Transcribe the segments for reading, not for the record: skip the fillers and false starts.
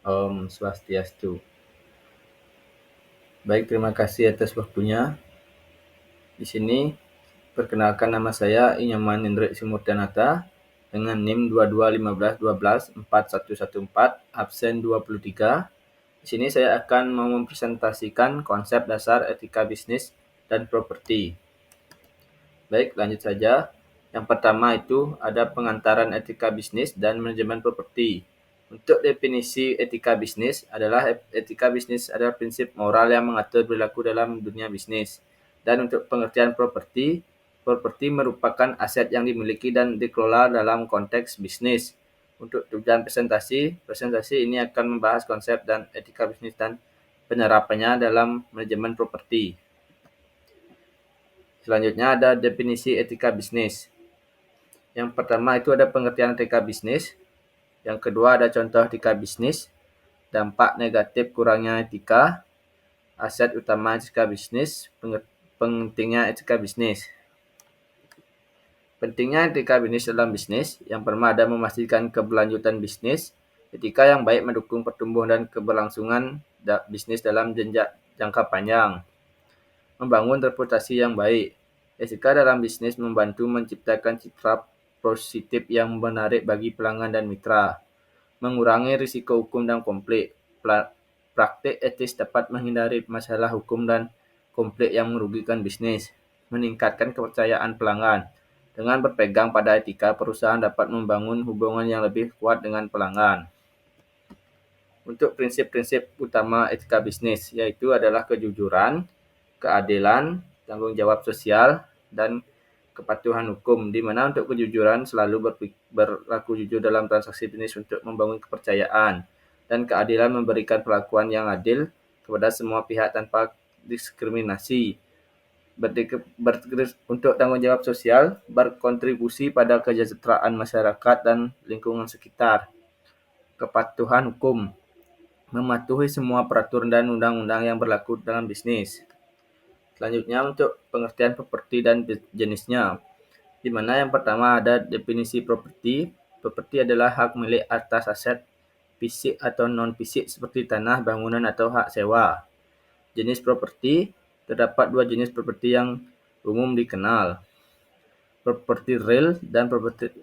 Om Swastiastu. Baik, terima kasih atas waktunya. Di sini perkenalkan, nama saya Inyaman Indrik Simurtanata dengan NIM 2215124114, absen 23. Di sini saya akan mempresentasikan konsep dasar etika bisnis dan properti. Baik, lanjut saja. Yang pertama itu ada pengantaran etika bisnis dan manajemen properti. Untuk definisi etika bisnis adalah prinsip moral yang mengatur perilaku dalam dunia bisnis. Dan untuk pengertian properti, properti merupakan aset yang dimiliki dan dikelola dalam konteks bisnis. Untuk tujuan presentasi ini akan membahas konsep dan etika bisnis dan penerapannya dalam manajemen properti. Selanjutnya ada definisi etika bisnis. Yang pertama itu ada pengertian etika bisnis. Yang kedua ada contoh etika bisnis, dampak negatif kurangnya etika, aset utama etika bisnis, pentingnya etika bisnis. Pentingnya etika bisnis dalam bisnis, yang pertama ada memastikan keberlanjutan bisnis, etika yang baik mendukung pertumbuhan dan keberlangsungan bisnis dalam jangka panjang. Membangun reputasi yang baik. Etika dalam bisnis membantu menciptakan citra positif yang menarik bagi pelanggan dan mitra. Mengurangi risiko hukum dan konflik. Praktik etis dapat menghindari masalah hukum dan konflik yang merugikan bisnis. Meningkatkan kepercayaan pelanggan. Dengan berpegang pada etika, perusahaan dapat membangun hubungan yang lebih kuat dengan pelanggan. Untuk prinsip-prinsip utama etika bisnis, yaitu adalah kejujuran, keadilan, tanggung jawab sosial, dan kepatuhan hukum, di mana untuk kejujuran selalu berlaku jujur dalam transaksi bisnis untuk membangun kepercayaan, dan keadilan memberikan perlakuan yang adil kepada semua pihak tanpa diskriminasi. Untuk tanggung jawab sosial, berkontribusi pada kesejahteraan masyarakat dan lingkungan sekitar. Kepatuhan hukum, mematuhi semua peraturan dan undang-undang yang berlaku dalam bisnis. Selanjutnya untuk pengertian properti dan jenisnya, di mana yang pertama ada definisi properti. Properti adalah hak milik atas aset fisik atau non-fisik seperti tanah, bangunan, atau hak sewa. Jenis properti, terdapat dua jenis properti yang umum dikenal, properti real dan properti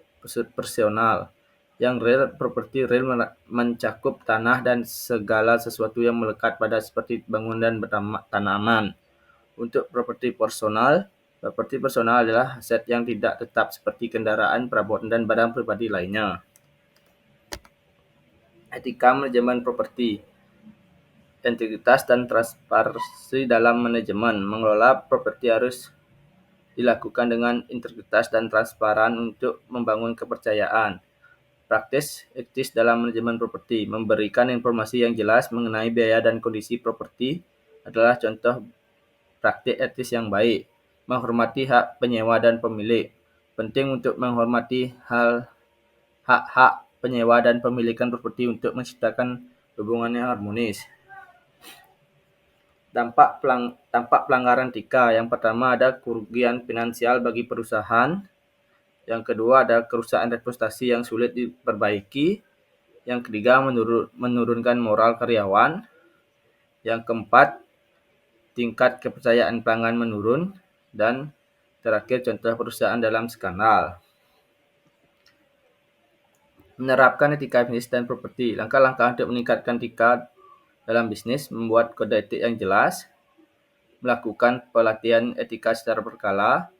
personal. Yang real, properti real mencakup tanah dan segala sesuatu yang melekat pada seperti bangunan dan tanaman. Untuk properti personal adalah aset yang tidak tetap seperti kendaraan, perabotan, dan barang pribadi lainnya. Etika manajemen properti. Integritas dan transparansi dalam manajemen. Mengelola properti harus dilakukan dengan integritas dan transparan untuk membangun kepercayaan. Praktis etis dalam manajemen properti. Memberikan informasi yang jelas mengenai biaya dan kondisi properti adalah contoh praktik etis yang baik. Menghormati hak penyewa dan pemilik. Penting untuk menghormati hak-hak penyewa dan pemilikan properti untuk menciptakan hubungan yang harmonis. Dampak pelanggaran etika. Yang pertama ada kerugian finansial bagi perusahaan. Yang kedua ada kerusakan reputasi yang sulit diperbaiki. Yang ketiga menurunkan moral karyawan. Yang keempat, tingkat kepercayaan pelanggan menurun. Dan terakhir, contoh perusahaan dalam skandal. Menerapkan etika bisnis dan properti. Langkah-langkah untuk meningkatkan etika dalam bisnis: membuat kode etik yang jelas, melakukan pelatihan etika secara berkala,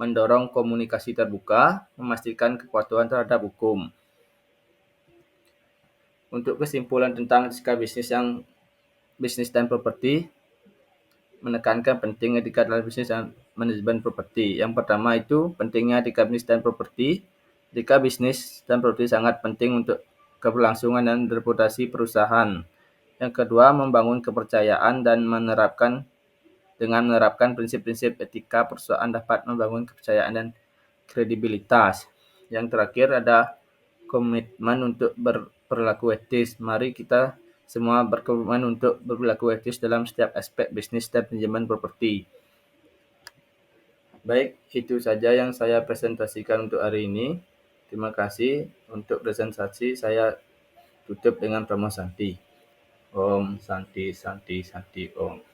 mendorong komunikasi terbuka, memastikan kepatuhan terhadap hukum. Untuk kesimpulan tentang etika bisnis dan properti, menekankan penting etika dalam bisnis dan manajemen properti. Yang pertama itu pentingnya etika bisnis dan properti. Etika bisnis dan properti sangat penting untuk keberlangsungan dan reputasi perusahaan. Yang kedua, membangun kepercayaan dan dengan menerapkan prinsip-prinsip etika, perusahaan dapat membangun kepercayaan dan kredibilitas. Yang terakhir ada komitmen untuk berperilaku etis. Mari kita semua berkomitmen untuk berperilaku etis dalam setiap aspek bisnis dan manajemen properti. Baik, itu saja yang saya presentasikan untuk hari ini. Terima kasih. Untuk presentasi saya tutup dengan Pramo Santi. Om Santi Santi Santi Om.